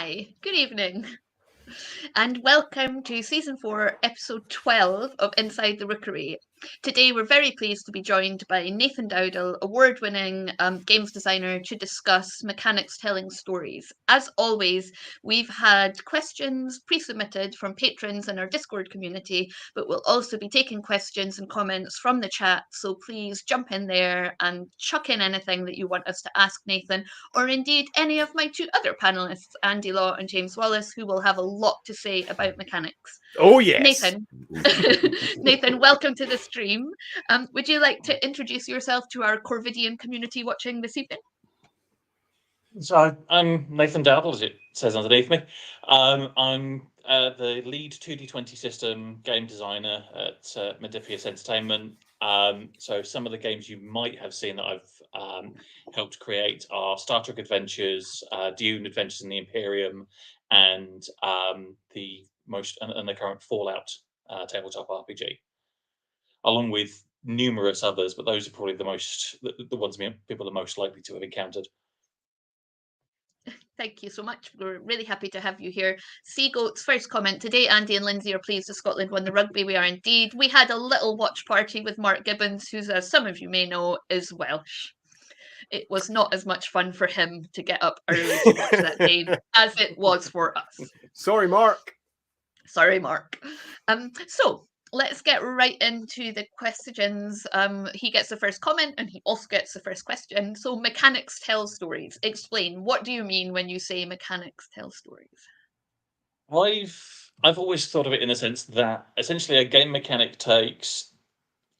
Hi, good evening, and welcome to Season 4, Episode 12 of Inside the Rookery. Today we're very pleased to be joined by Nathan Dowdell, award-winning games designer, to discuss mechanics telling stories. As always, we've had questions pre-submitted from patrons in our Discord community, but we'll also be taking questions and comments from the chat, so please jump in there and chuck in anything that you want us to ask Nathan, or indeed any of my two other panelists, Andy Law and James Wallis, who will have a lot to say about mechanics. Oh, yes. Nathan, Nathan, welcome to the stream. Would you like to introduce yourself to our Corvidian community watching this evening? So I'm Nathan Dowdell, as it says underneath me. I'm the lead 2D20 system game designer at Modiphius Entertainment. So some of the games you might have seen that I've helped create are Star Trek Adventures, Dune, Adventures in the Imperium, and the current Fallout tabletop RPG, along with numerous others. But those are probably the ones people are most likely to have encountered. Thank you so much. We're really happy to have you here. Seagoat's first comment. Today, Andy and Lindsay are pleased that Scotland won the rugby. We are indeed. We had a little watch party with Mark Gibbons, who, as some of you may know, is Welsh. It was not as much fun for him to get up early to watch that game as it was for us. Sorry, Mark. Sorry, Mark. So let's get right into the questions. He gets the first comment and he also gets the first question. So mechanics tell stories. Explain, what do you mean when you say mechanics tell stories? I've always thought of it in a sense that essentially a game mechanic takes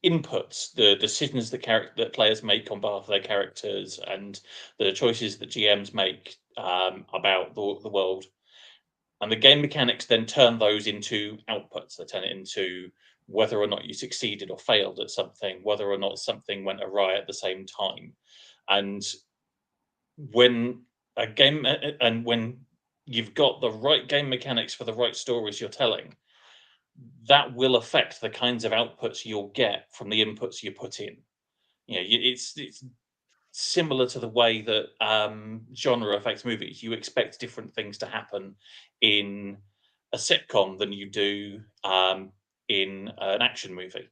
inputs, the decisions that players make on behalf of their characters, and the choices that GMs make about the world. And the game mechanics then turn those into outputs. They turn it into whether or not you succeeded or failed at something, whether or not something went awry at the same time. And when you've got the right game mechanics for the right stories you're telling, that will affect the kinds of outputs you'll get from the inputs you put in. It's similar to the way that genre affects movies. You expect different things to happen in a sitcom than you do in an action movie.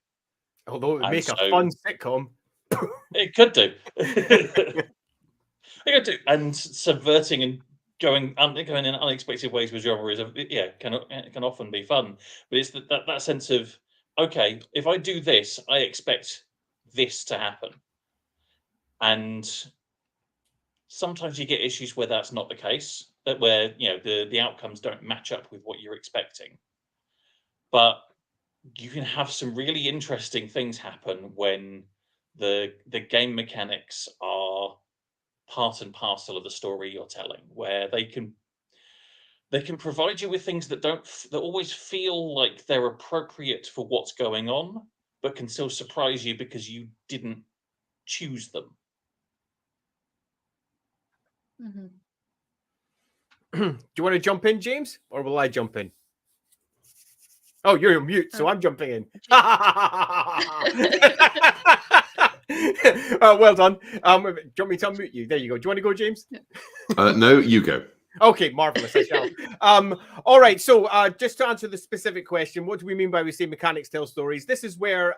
Although it would make a fun sitcom. It could do. It could do. And subverting and going in unexpected ways with genre can often be fun. But it's that sense of, okay, if I do this, I expect this to happen. And sometimes you get issues where that's not the case, where the outcomes don't match up with what you're expecting. But you can have some really interesting things happen when the game mechanics are part and parcel of the story you're telling, where they can provide you with things that always feel like they're appropriate for what's going on, but can still surprise you because you didn't choose them. Mm-hmm. Do you want to jump in, James, or will I jump in? Oh, you're on mute, so I'm jumping in. Well done. Do you want me to unmute you? There you go. Do you want to go, James? No, you go. Okay, marvelous. I shall. All right. So just to answer the specific question, what do we mean by we say mechanics tell stories? This is where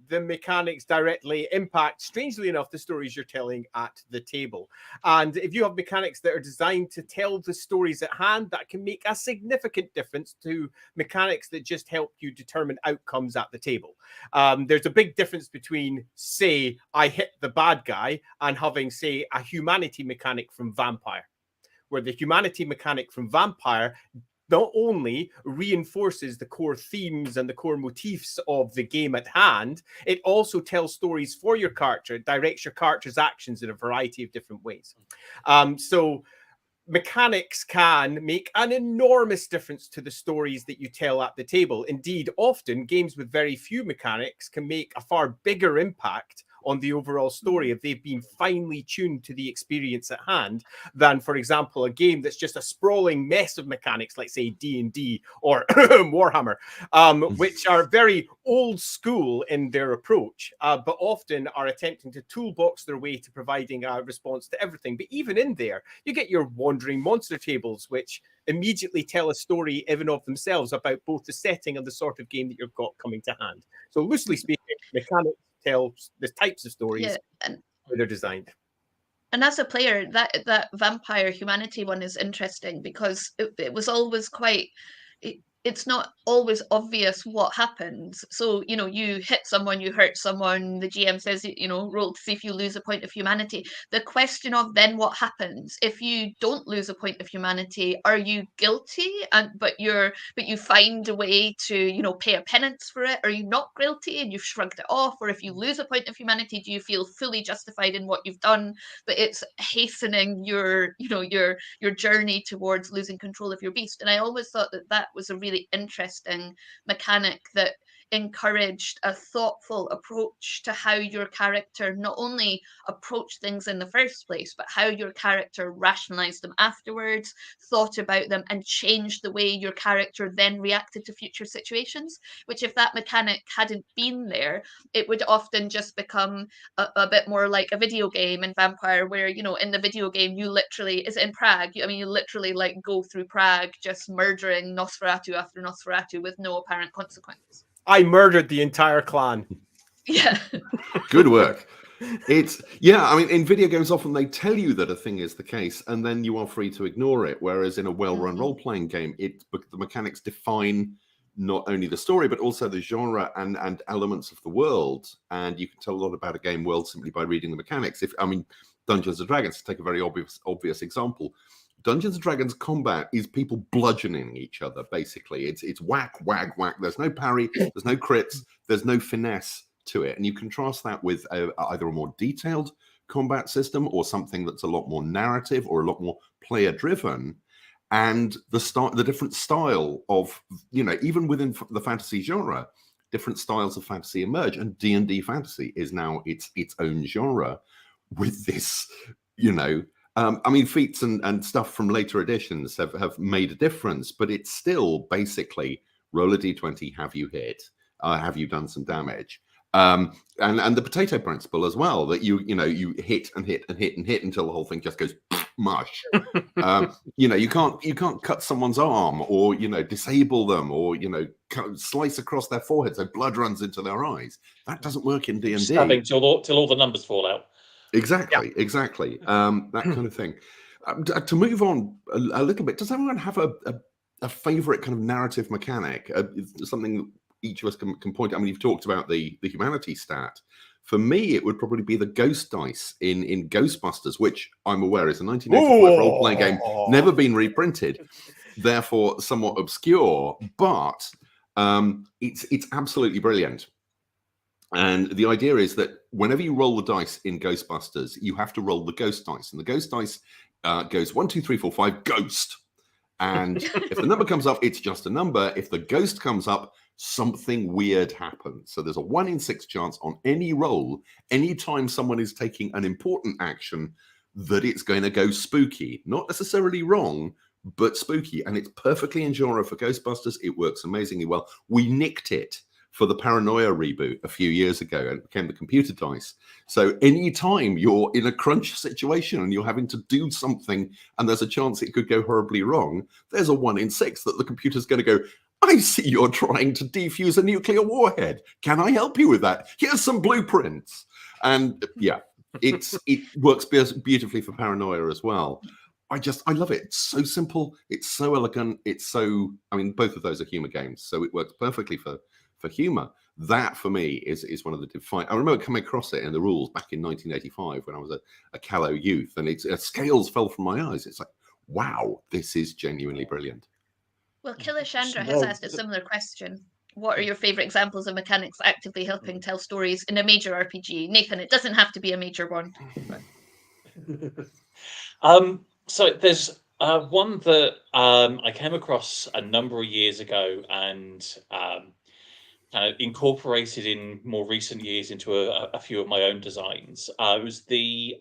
the mechanics directly impact, strangely enough, the stories you're telling at the table. And if you have mechanics that are designed to tell the stories at hand, that can make a significant difference to mechanics that just help you determine outcomes at the table. There's a big difference between, say, I hit the bad guy, and having, say, a humanity mechanic from Vampire, where the humanity mechanic from Vampire not only reinforces the core themes and the core motifs of the game at hand, it also tells stories for your character, directs your character's actions in a variety of different ways. So mechanics can make an enormous difference to the stories that you tell at the table. Indeed, often games with very few mechanics can make a far bigger impact on the overall story, if they've been finely tuned to the experience at hand, than, for example, a game that's just a sprawling mess of mechanics, like say D&D or Warhammer, which are very old school in their approach, but often are attempting to toolbox their way to providing a response to everything. But even in there, you get your wandering monster tables, which immediately tell a story even of themselves about both the setting and the sort of game that you've got coming to hand. So loosely speaking, mechanics tell the types of stories and how they're designed. And as a player, that vampire humanity one is interesting because it was always quite. It's not always obvious what happens. So, you know, you hit someone, you hurt someone, the GM says, you know, roll to see if you lose a point of humanity. The question of then what happens if you don't lose a point of humanity? Are you guilty? But you find a way to, you know, pay a penance for it? Are you not guilty and you've shrugged it off? Or if you lose a point of humanity, do you feel fully justified in what you've done? But it's hastening your, you know, your journey towards losing control of your beast. And I always thought that was a really interesting mechanic that encouraged a thoughtful approach to how your character not only approached things in the first place, but how your character rationalized them afterwards, thought about them, and changed the way your character then reacted to future situations. Which, if that mechanic hadn't been there, it would often just become a bit more like a video game in Vampire, where, you know, in the video game, you literally, is it in Prague? I mean, you literally like go through Prague just murdering Nosferatu after Nosferatu with no apparent consequence. I murdered the entire clan. Yeah. Good work. I mean, in video games, often they tell you that a thing is the case, and then you are free to ignore it. Whereas in a well-run role-playing game, the mechanics define not only the story, but also the genre and elements of the world. And you can tell a lot about a game world simply by reading the mechanics. Dungeons and Dragons, to take a very obvious example, Dungeons and Dragons combat is people bludgeoning each other, basically. It's whack, whack, whack. There's no parry, there's no crits, there's no finesse to it. And you contrast that with either a more detailed combat system or something that's a lot more narrative or a lot more player-driven. And the different style of, you know, even within the fantasy genre, different styles of fantasy emerge. And D&D fantasy is now its own genre with this, you know, I mean, feats and stuff from later editions have made a difference, but it's still basically roll a d20, have you hit? Have you done some damage? And the potato principle as well, that you hit and hit and hit and hit until the whole thing just goes mush. You know, you can't cut someone's arm or, you know, disable them or, you know, slice across their forehead so blood runs into their eyes. That doesn't work in D&D. Stabbing till all the numbers fall out. Exactly. That kind of thing. To move on a little bit, does everyone have a favorite kind of narrative mechanic? Something that each of us can point out? I mean, you've talked about the humanity stat. For me, it would probably be the ghost dice in Ghostbusters, which I'm aware is a 1985 role-playing game, never been reprinted, therefore somewhat obscure, but it's absolutely brilliant. And the idea is that whenever you roll the dice in Ghostbusters, you have to roll the ghost dice. And the ghost dice goes 1, 2, 3, 4, 5, ghost. And if the number comes up, it's just a number. If the ghost comes up, something weird happens. So there's a 1 in 6 chance on any roll, anytime someone is taking an important action, that it's going to go spooky. Not necessarily wrong, but spooky. And it's perfectly in genre for Ghostbusters. It works amazingly well. We nicked it for the Paranoia reboot a few years ago, and it became the computer dice. So anytime you're in a crunch situation and you're having to do something and there's a chance it could go horribly wrong, there's a 1 in 6 that the computer's going to go, I see you're trying to defuse a nuclear warhead. Can I help you with that? Here's some blueprints. And yeah, it works beautifully for Paranoia as well. I love it. It's so simple. It's so elegant. I mean, both of those are humor games, so it works perfectly for humor. That for me is one of the I remember coming across it in the rules back in 1985 when I was a callow youth, and scales fell from my eyes. It's like, wow, this is genuinely brilliant. Well, Killer Chandra has asked a similar question. What are your favorite examples of mechanics actively helping tell stories in a major RPG? Nathan, it doesn't have to be a major one. So there's one that I came across a number of years ago, and kind of incorporated in more recent years into a few of my own designs. It was the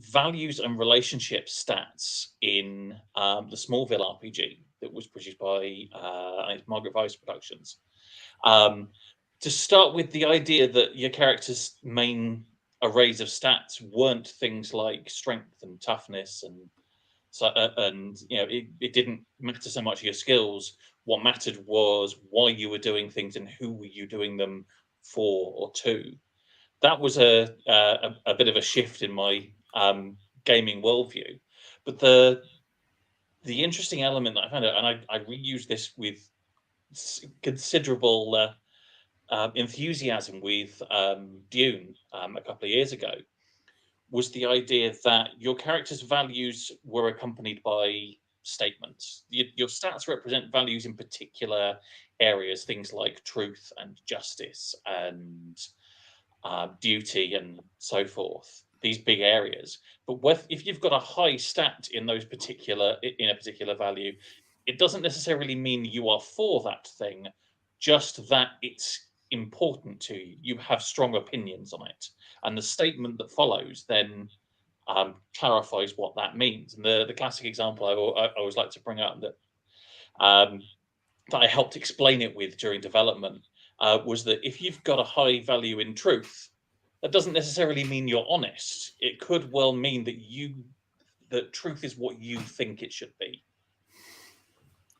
values and relationship stats in the Smallville RPG that was produced by Margaret Weiss Productions. To start with, the idea that your character's main arrays of stats weren't things like strength and toughness, and so it didn't matter so much your skills. What mattered was why you were doing things and who were you doing them for or to. That was a bit of a shift in my gaming worldview. But the interesting element that I found out, and I reused this with considerable enthusiasm with Dune a couple of years ago, was the idea that your character's values were accompanied by statements. Your stats represent values in particular areas, things like truth and justice and duty and so forth. These big areas. But if you've got a high stat in a particular value, it doesn't necessarily mean you are for that thing, just that it's important to you. You have strong opinions on it, and the statement that follows then clarifies what that means. And the classic example I always like to bring up that I helped explain it with during development was that if you've got a high value in truth, that doesn't necessarily mean you're honest. It could well mean that truth is what you think it should be.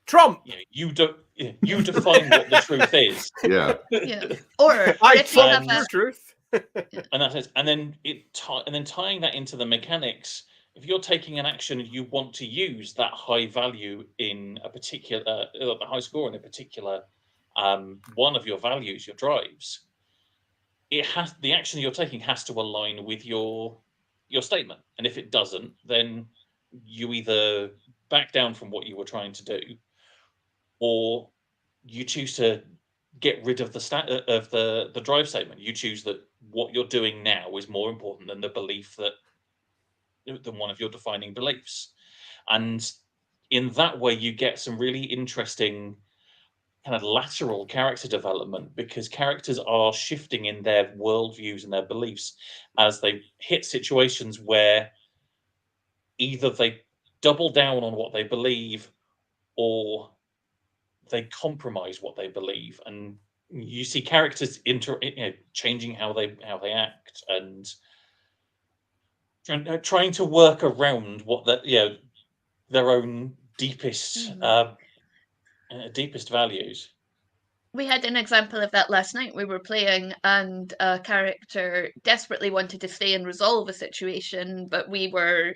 Trump. You define what the truth is. Yeah. Yeah. Or I if you have your truth. And that's it. And then tying that into the mechanics. If you're taking an action and you want to use that high value in a particular, the high score in a particular one of your values, your drives, the action you're taking has to align with your statement. And if it doesn't, then you either back down from what you were trying to do, or you choose to get rid of the drive statement. You choose that what you're doing now is more important than the belief than one of your defining beliefs. And in that way, you get some really interesting kind of lateral character development, because characters are shifting in their worldviews and their beliefs as they hit situations where either they double down on what they believe or they compromise what they believe. And you see characters changing how they act and trying to work around what their own deepest values. We had an example of that last night. We were playing and a character desperately wanted to stay and resolve a situation, but we were,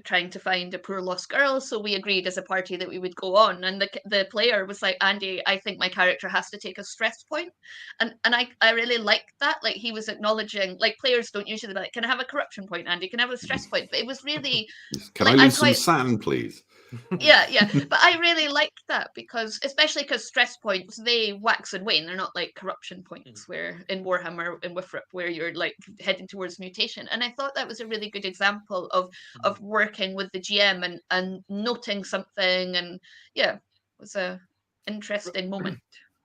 trying to find a poor lost girl. So we agreed as a party that we would go on. And the player was like, Andy, I think my character has to take a stress point. And I really liked that. Like, he was acknowledging, like, players don't usually be like, can I have a corruption point, Andy? Can I have a stress point? But it was really... Can I lose some sand, please? Yeah. But I really liked that especially because stress points, they wax and wane. They're not like corruption points where in Warhammer and Wifrip where you're like heading towards mutation. And I thought that was a really good example of working with the GM and noting something. And yeah, it was a interesting moment.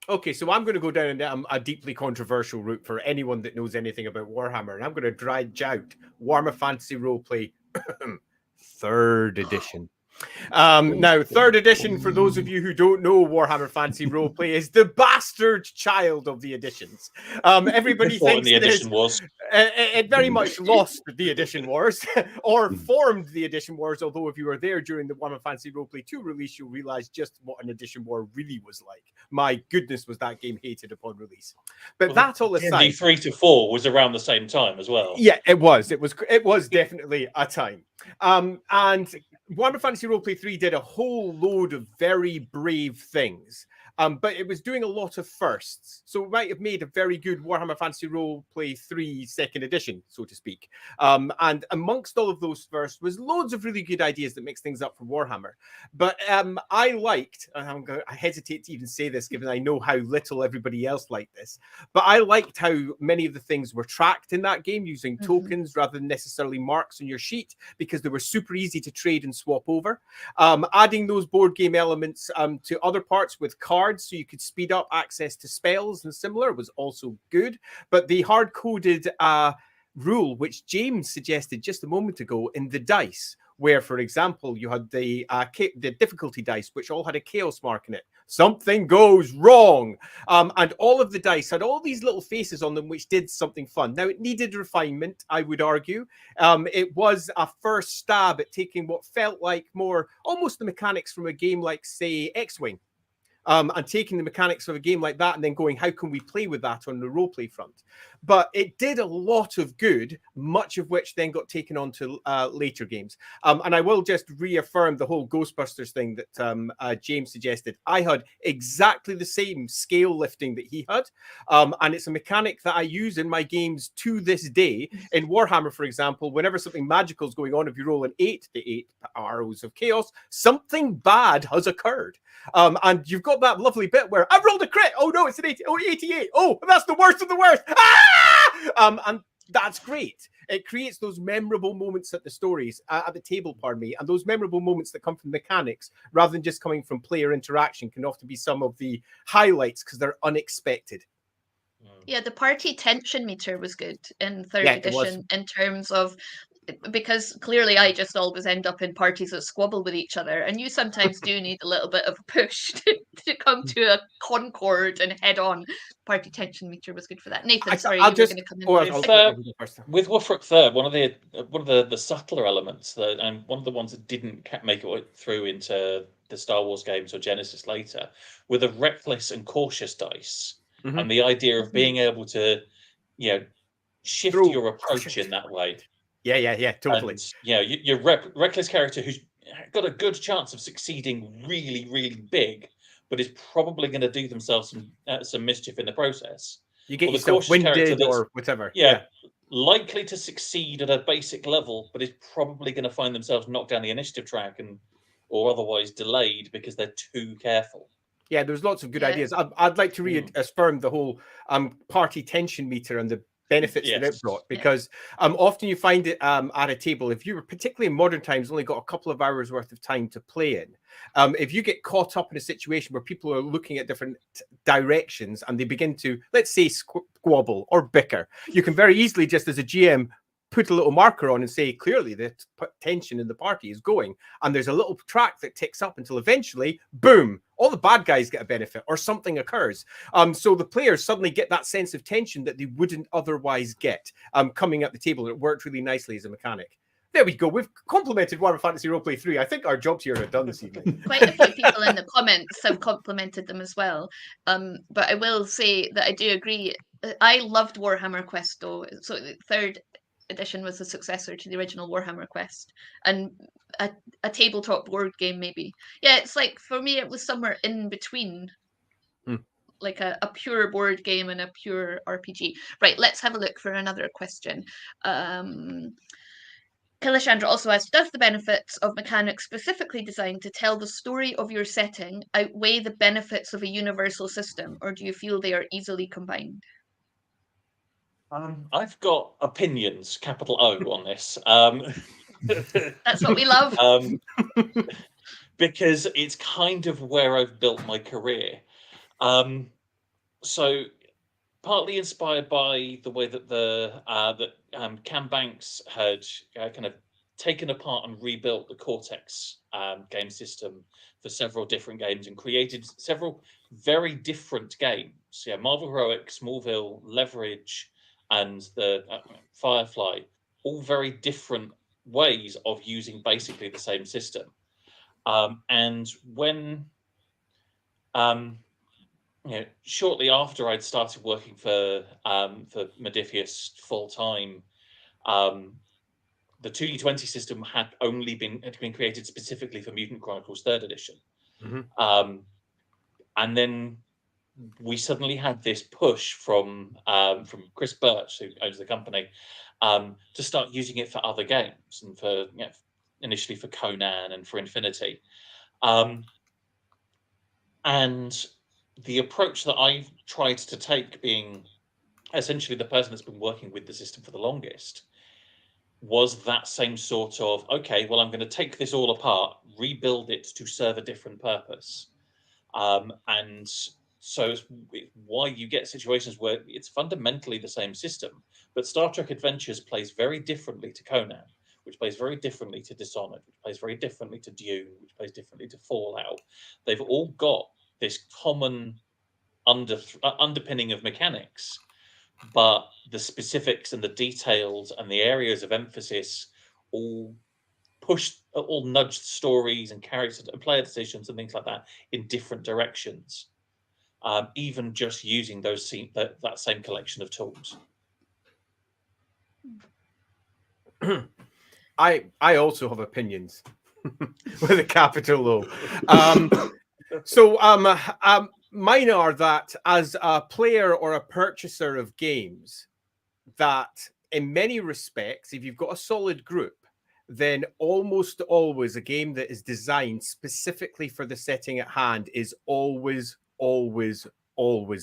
Okay, so I'm going to go down a deeply controversial route for anyone that knows anything about Warhammer, and I'm going to dredge out Warhammer Fantasy Roleplay 3rd edition. Now, 3rd edition, for those of you who don't know Warhammer Fantasy Roleplay, is the bastard child of the editions. Everybody thinks the edition was. It very much lost the edition wars, or formed the edition wars, although if you were there during the Warhammer Fantasy Roleplay 2 release, you'll realize just what an edition war really was like. My goodness, was that game hated upon release. But that all aside... The 3 to 4 was around the same time as well. Yeah, it was. It was definitely a time. And Warhammer Fantasy Roleplay 3 did a whole load of very brave things, but it was doing a lot of firsts. So it might have made a very good Warhammer Fantasy Roleplay 3 2nd edition, so to speak. And amongst all of those firsts was loads of really good ideas that mix things up for Warhammer. But I liked, and I hesitate to even say this given I know how little everybody else liked this, but I liked how many of the things were tracked in that game using tokens rather than necessarily marks on your sheet, because they were super easy to trade and swap over. Adding those board game elements to other parts with cards cards so you could speed up access to spells and similar was also good. But the hard-coded rule, which James suggested just a moment ago in the dice, where, for example, you had the difficulty dice, which all had a chaos mark in it. Something goes wrong. And all of the dice had all these little faces on them, which did something fun. Now, it needed refinement, I would argue. It was a first stab at taking what felt like more almost the mechanics from a game like, say, X-Wing. And taking the mechanics of a game like that and then going, how can we play with that on the roleplay front? But it did a lot of good, much of which then got taken on to later games. And I will just reaffirm the whole Ghostbusters thing that James suggested. I had exactly the same scale lifting that he had. And it's a mechanic that I use in my games to this day. In Warhammer, for example, whenever something magical is going on, if you roll an 8 to 8 arrows of chaos, something bad has occurred. And you've got that lovely bit where I rolled a crit. Oh no, it's an 88. Oh, that's the worst of the worst. And that's great. It creates those memorable moments at the stories, at the table, pardon me, and those memorable moments that come from mechanics rather than just coming from player interaction can often be some of the highlights because they're unexpected. Yeah, the party tension meter was good in third edition in terms of, because clearly I just always end up in parties that squabble with each other, and you sometimes do need a little bit of a push to come to a concord and head on. Party tension meter was good for that. Nathan, sorry, you were going to come in. With Wolfrock Third, one of the subtler elements, and one of the ones that didn't make it through into the Star Wars games or Genesis later, were the reckless and cautious dice, and the idea of being able to, shift your approach in that way. Yeah, totally. And, your reckless character who's got a good chance of succeeding really, really big, but is probably going to do themselves some mischief in the process. You get yourself winded or whatever. Yeah, likely to succeed at a basic level, but is probably going to find themselves knocked down the initiative track or otherwise delayed because they're too careful. Yeah, there's lots of good ideas. I'd like to reaffirm the whole party tension meter and the benefits that it brought, because often you find it at a table, if you're particularly in modern times only got a couple of hours worth of time to play in, if you get caught up in a situation where people are looking at different directions and they begin to, let's say, squabble or bicker, you can very easily just as a GM put a little marker on and say clearly the tension in the party is going, and there's a little track that ticks up until eventually, boom, all the bad guys get a benefit or something occurs. So the players suddenly get that sense of tension that they wouldn't otherwise get coming at the table. It worked really nicely as a mechanic. There we go. We've complimented Warhammer Fantasy Roleplay 3. I think our jobs here are done this evening. Quite a few people in the comments have complimented them as well. But I will say that I do agree. I loved Warhammer Quest though. So the third edition was the successor to the original Warhammer Quest, and a tabletop board game maybe. Yeah, it's like for me it was somewhere in between, like a pure board game and a pure RPG. Right, let's have a look for another question. Kalashandra also asked, does the benefits of mechanics specifically designed to tell the story of your setting outweigh the benefits of a universal system, or do you feel they are easily combined? I've got opinions, capital O, on this. That's what we love. Because it's kind of where I've built my career. So partly inspired by the way that Cam Banks had kind of taken apart and rebuilt the Cortex game system for several different games and created several very different games. Yeah, Marvel Heroic, Smallville, Leverage, and the Firefly, all very different ways of using basically the same system. And when, shortly after I'd started working for Modiphius full time, the 2D20 system had been created specifically for Mutant Chronicles 3rd edition, and then we suddenly had this push from Chris Birch, who owns the company, to start using it for other games and for initially for Conan and for Infinity. And the approach that I've tried to take, being essentially the person that's been working with the system for the longest, was that same sort of, okay, well, I'm going to take this all apart, rebuild it to serve a different purpose. And so it's why you get situations where it's fundamentally the same system, but Star Trek Adventures plays very differently to Conan, which plays very differently to Dishonored, which plays very differently to Dune, which plays differently to Fallout. They've all got this common underpinning of mechanics, but the specifics and the details and the areas of emphasis all nudged stories and characters and player decisions and things like that in different directions. Even just using that same collection of tools. I also have opinions with a capital O. Mine are that as a player or a purchaser of games, that in many respects, if you've got a solid group, then almost always a game that is designed specifically for the setting at hand is always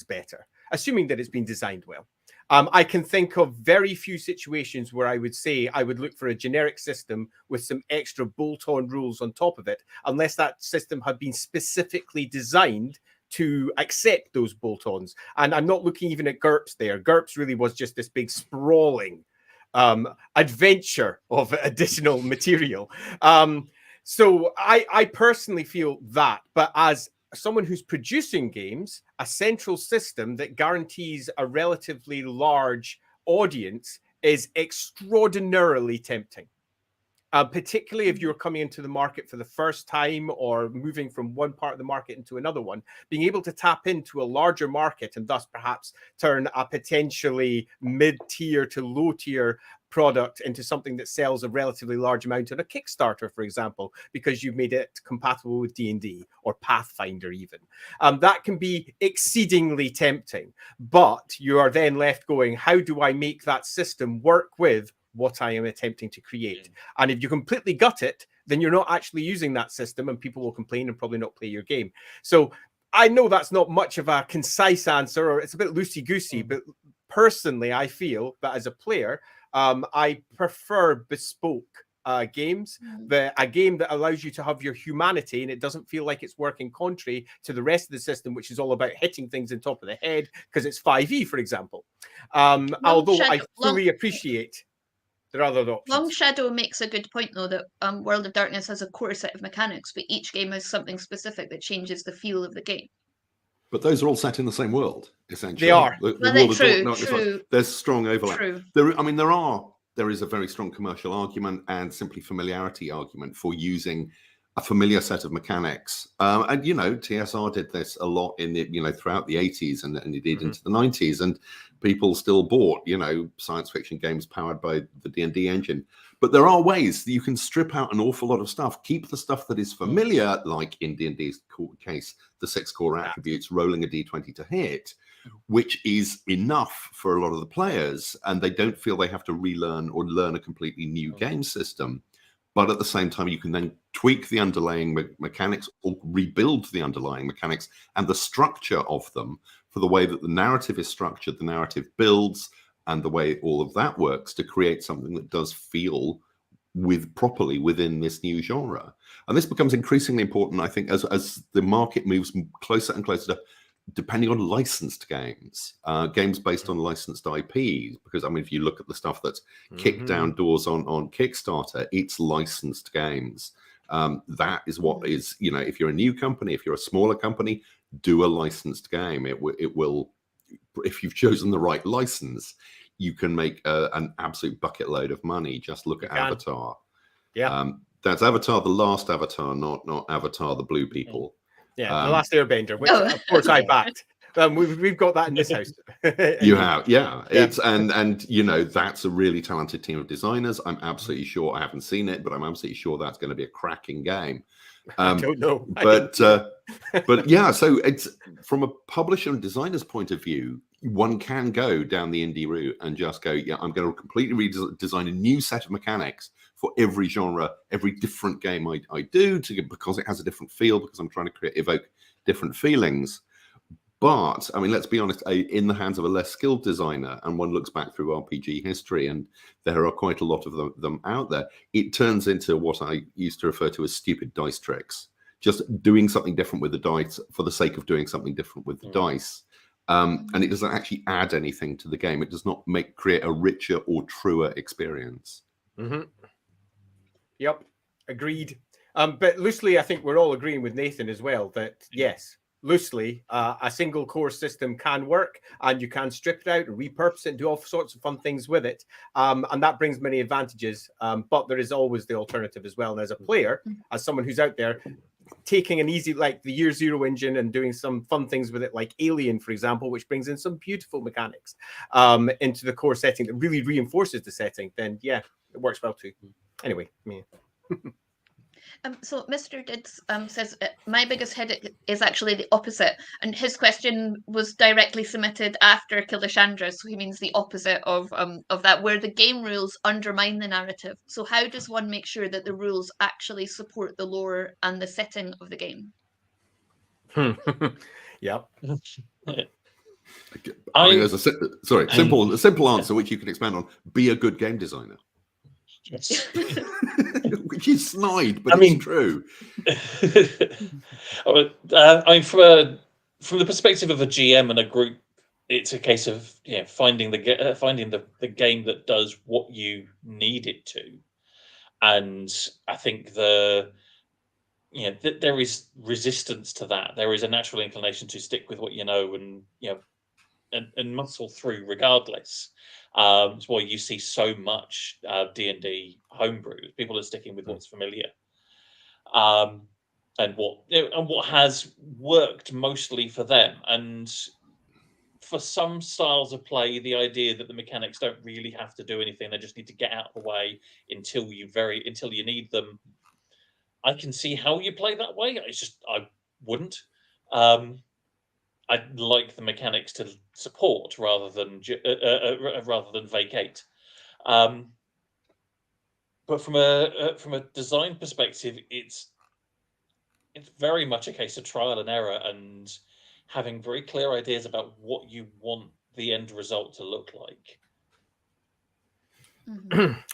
better, assuming that it's been designed well. I can think of very few situations where I would say I would look for a generic system with some extra bolt-on rules on top of it, unless that system had been specifically designed to accept those bolt-ons. And I'm not looking even at GURPS there. GURPS really was just this big sprawling adventure of additional material. So I personally feel that, but as someone who's producing games, a central system that guarantees a relatively large audience is extraordinarily tempting. Particularly if you're coming into the market for the first time or moving from one part of the market into another one, being able to tap into a larger market and thus perhaps turn a potentially mid-tier to low-tier product into something that sells a relatively large amount on a Kickstarter, for example, because you've made it compatible with D&D or Pathfinder even. That can be exceedingly tempting, but you are then left going, how do I make that system work with what I am attempting to create? And if you completely gut it, then you're not actually using that system and people will complain and probably not play your game. So I know that's not much of a concise answer, or it's a bit loosey-goosey, but personally, I feel that as a player, I prefer bespoke games, a game that allows you to have your humanity and it doesn't feel like it's working contrary to the rest of the system, which is all about hitting things on top of the head because it's 5e, for example. Although I fully appreciate there are other options. Long Shadow makes a good point, though, that World of Darkness has a core set of mechanics, but each game has something specific that changes the feel of the game. But those are all set in the same world, essentially. They are. True. There's strong overlap. True. There is a very strong commercial argument and simply familiarity argument for using a familiar set of mechanics. And, TSR did this a lot in the, throughout the 80s and indeed into the 90s. And people still bought, science fiction games powered by the D&D engine. But there are ways that you can strip out an awful lot of stuff, keep the stuff that is familiar, like in D&D's case, the 6 core attributes, rolling a D20 to hit, which is enough for a lot of the players, and they don't feel they have to relearn or learn a completely new game system. But at the same time, you can then tweak the underlying mechanics or rebuild the underlying mechanics and the structure of them for the way that the narrative is structured, the narrative builds, and the way all of that works to create something that does feel properly within this new genre. And this becomes increasingly important, I think, as the market moves closer and closer to depending on licensed games, games based on licensed IPs. Because, if you look at the stuff that's kicked down doors on Kickstarter, it's licensed games. That is what is, if you're a new company, if you're a smaller company, do a licensed game. It will, if you've chosen the right license, you can make an absolute bucket load of money. Just look at Avatar. Yeah. That's Avatar, the last Avatar, not Avatar, the Blue People. Yeah, The Last Airbender, which of course I backed. We've got that in this house. You have, yeah. It's and that's a really talented team of designers. I'm absolutely sure. I haven't seen it, but I'm absolutely sure that's going to be a cracking game. I don't know, but yeah. So it's from a publisher and designer's point of view, one can go down the indie route and just go, I'm going to completely redesign a new set of mechanics for every genre, every different game I do, because it has a different feel, because I'm trying to evoke different feelings. But, let's be honest, in the hands of a less skilled designer, and one looks back through RPG history, and there are quite a lot of them out there, it turns into what I used to refer to as stupid dice tricks. just doing something different with the dice for the sake of doing something different with the dice. And it doesn't actually add anything to the game. It does not create a richer or truer experience. Yep, agreed. But loosely, I think we're all agreeing with Nathan as well that yes, loosely, a single core system can work, and you can strip it out and repurpose it and do all sorts of fun things with it. And that brings many advantages. But there is always the alternative as well. And as a player, as someone who's out there, taking an easy, like the Year Zero engine and doing some fun things with it, like Alien, for example, which brings in some beautiful mechanics into the core setting that really reinforces the setting, then yeah, it works well too. Anyway, so Mr. Dids says my biggest headache is actually the opposite, and his question was directly submitted after Kilishandra, so he means the opposite of that, where the game rules undermine the narrative. So how does one make sure that the rules actually support the lore and the setting of the game? Yep. I mean, there's a simple answer which you can expand on: be a good game designer. Yes. Which is snide, but it's true. I mean, from the perspective of a GM and a group, it's a case of finding the game that does what you need it to. And I think there is resistance to that. There is a natural inclination to stick with what you know and muscle through regardless. It's why you see so much D&D homebrew. People are sticking with what's familiar, and what has worked mostly for them. And for some styles of play, the idea that the mechanics don't really have to do anything; they just need to get out of the way until you need them. I can see how you play that way. I wouldn't. I'd like the mechanics to support rather than vacate. But from a design perspective, it's very much a case of trial and error and having very clear ideas about what you want the end result to look like.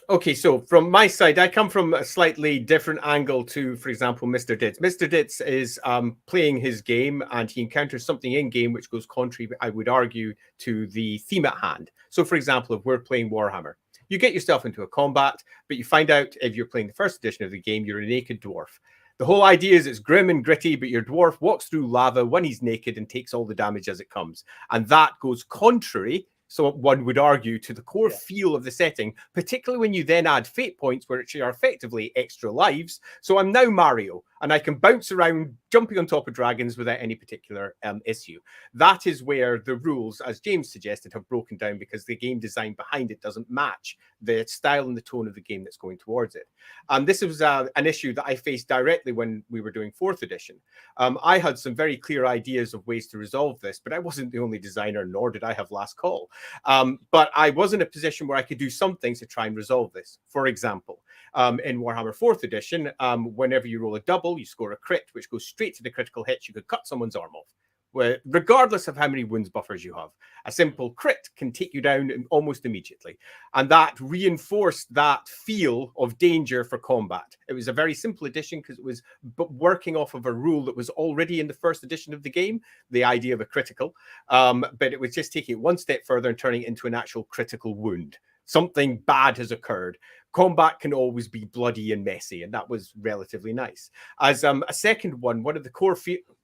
Okay, so from my side, I come from a slightly different angle to, for example, Mr. Ditz. Mr. Ditz is playing his game and he encounters something in game which goes contrary, I would argue, to the theme at hand. So, for example, if we're playing Warhammer, you get yourself into a combat, but you find out if you're playing the first edition of the game, you're a naked dwarf. The whole idea is it's grim and gritty, but your dwarf walks through lava when he's naked and takes all the damage as it comes. And that goes contrary, so one would argue, to the core feel of the setting, particularly when you then add fate points, which are effectively extra lives. So I'm now Mario, and I can bounce around, jumping on top of dragons without any particular issue. That is where the rules, as James suggested, have broken down because the game design behind it doesn't match the style and the tone of the game that's going towards it. And this was an issue that I faced directly when we were doing 4th edition. I had some very clear ideas of ways to resolve this, but I wasn't the only designer, nor did I have last call. But I was in a position where I could do some things to try and resolve this. For example, in Warhammer 4th edition, whenever you roll a double, you score a crit, which goes straight to the critical hit. You could cut someone's arm off, regardless of how many wounds buffers you have. A simple crit can take you down almost immediately. And that reinforced that feel of danger for combat. It was a very simple addition because it was working off of a rule that was already in the 1st edition of the game, the idea of a critical. But it was just taking it one step further and turning it into an actual critical wound. Something bad has occurred. Combat can always be bloody and messy, and that was relatively nice. As a second one of the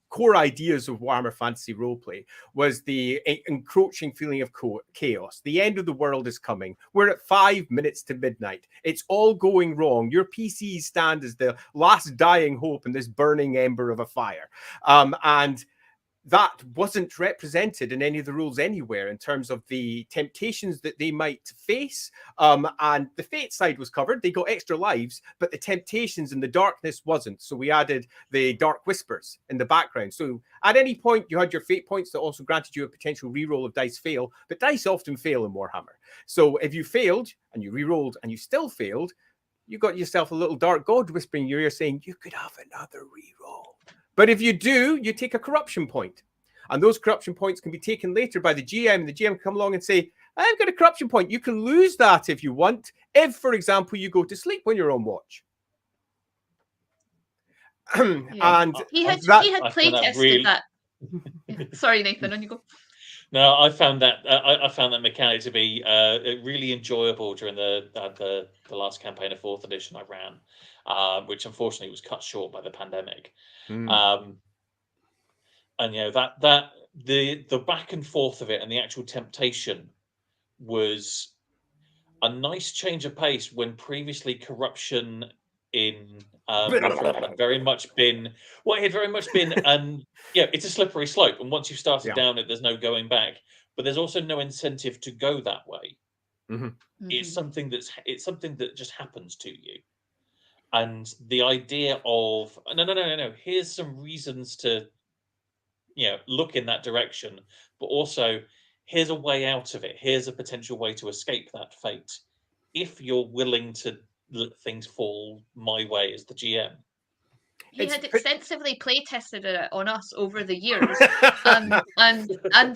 core ideas of Warhammer Fantasy Roleplay was the encroaching feeling of chaos. The end of the world is coming. We're at 5 minutes to midnight. It's all going wrong. Your PCs stand as the last dying hope in this burning ember of a fire. And that wasn't represented in any of the rules anywhere in terms of the temptations that they might face. And the fate side was covered. They got extra lives, but the temptations and the darkness wasn't. So we added the dark whispers in the background. So at any point, you had your fate points that also granted you a potential reroll of dice fail, but dice often fail in Warhammer. So if you failed and you rerolled and you still failed, you got yourself a little dark god whispering in your ear saying, you could have another reroll. But if you do, you take a corruption point. And those corruption points can be taken later by the GM. And the GM can come along and say, I've got a corruption point. You can lose that if you want. If, for example, you go to sleep when you're on watch. And he had I play found that tested really- that. Yeah. Sorry, Nathan, on you go. No, I found that I found that mechanic to be really enjoyable during the last campaign of 4th edition I ran, which unfortunately was cut short by the pandemic. And that the back and forth of it and the actual temptation was a nice change of pace when previously corruption in Warhammer had very much been it had very much been it's a slippery slope, and once you've started down it, there's no going back, but there's also no incentive to go that way. It's something that just happens to you, and the idea of no, here's some reasons to look in that direction, but also here's a way out of it, here's a potential way to escape that fate if you're willing to let things fall my way as the GM. He had extensively play tested it on us over the years, and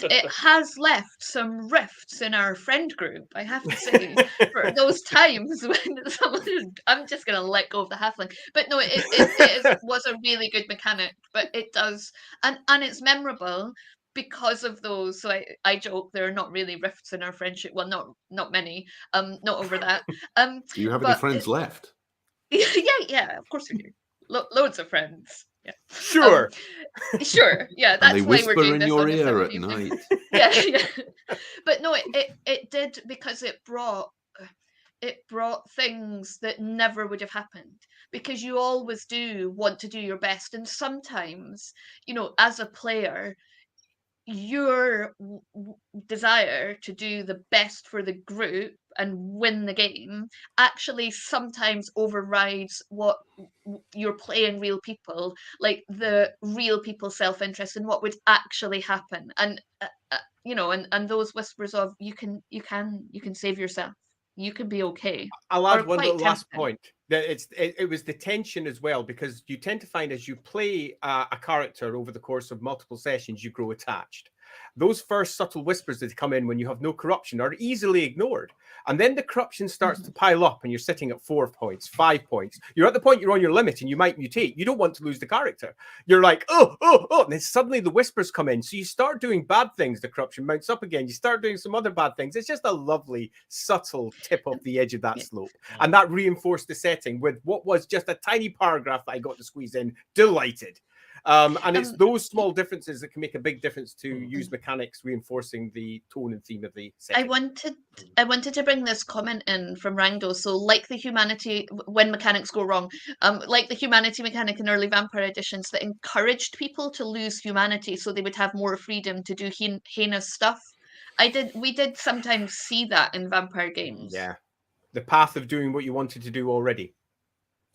it has left some rifts in our friend group, I have to say, for those times when someone, I'm just going to let go of the halfling, but no, it was a really good mechanic, but it does, and it's memorable because of those. So I joke there are not really rifts in our friendship. Well, not many. Not over that. Do you have any friends left? Yeah, of course we do. Loads of friends. Yeah. Sure. Sure. Yeah, that's and they why whisper we're doing in this your on a ear Sunday at evening. night. Yeah. But no, it did, because it brought things that never would have happened, because you always do want to do your best, and sometimes, as a player, your desire to do the best for the group and win the game actually sometimes overrides what you're playing real people, like the real people's self-interest and what would actually happen, and and those whispers of you can save yourself, you can be okay. I'll add Or one quite little last tempting. point. That it was the tension as well, because you tend to find as you play a character over the course of multiple sessions, you grow attached. Those first subtle whispers that come in when you have no corruption are easily ignored. And then the corruption starts to pile up and you're sitting at 4 points, 5 points. You're at the point you're on your limit and you might mutate. You don't want to lose the character. You're like, oh. And then suddenly the whispers come in. So you start doing bad things. The corruption mounts up again. You start doing some other bad things. It's just a lovely, subtle tip off the edge of that slope. And that reinforced the setting with what was just a tiny paragraph that I got to squeeze in. Delighted. And it's those small differences that can make a big difference to use mechanics reinforcing the tone and theme of the setting. I wanted to bring this comment in from Rangdo. So, like the humanity, when mechanics go wrong, like the humanity mechanic in early Vampire editions that encouraged people to lose humanity so they would have more freedom to do heinous stuff. We did sometimes see that in Vampire games. Yeah, the path of doing what you wanted to do already.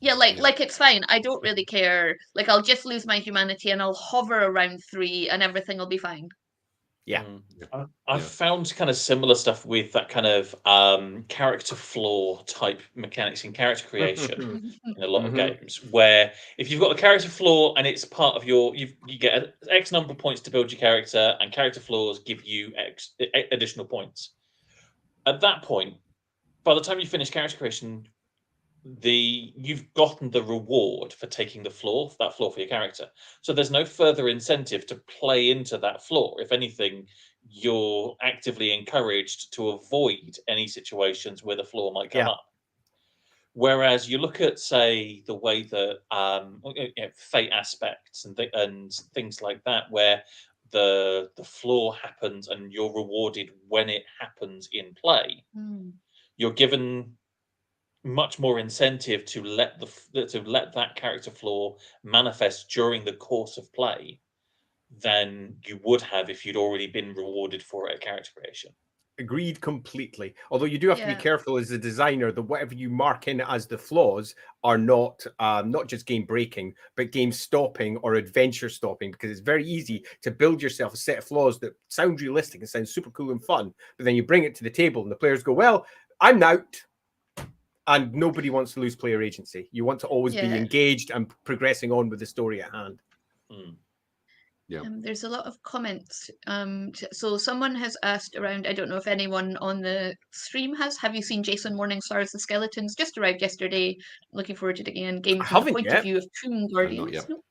Yeah, like it's fine. I don't really care. Like, I'll just lose my humanity and I'll hover around 3 and everything will be fine. Yeah. I've found kind of similar stuff with that kind of character flaw type mechanics in character creation in a lot of games, where if you've got a character flaw and it's part of you get X number of points to build your character, and character flaws give you X additional points. At that point, by the time you finish character creation, you've gotten the reward for taking that flaw for your character. So there's no further incentive to play into that flaw. If anything, you're actively encouraged to avoid any situations where the flaw might come up. Whereas you look at, say, the way that fate aspects and things like that, where the flaw happens and you're rewarded when it happens in play, you're given much more incentive to let that character flaw manifest during the course of play than you would have if you'd already been rewarded for it at character creation. Agreed completely. Although you do have to be careful as a designer that whatever you mark in as the flaws are not just game breaking, but game stopping or adventure stopping, because it's very easy to build yourself a set of flaws that sound realistic and sound super cool and fun, but then you bring it to the table and the players go, well, I'm out. And nobody wants to lose player agency. You want to always be engaged and progressing on with the story at hand. Yeah. There's a lot of comments. So someone has asked around, I don't know if anyone on the stream has, have you seen Jason Morningstar's The Skeletons? Just arrived yesterday. Looking forward to it again. Game I from the haven't point yet. of view of Tomb No, Guardians. not yet. Nope.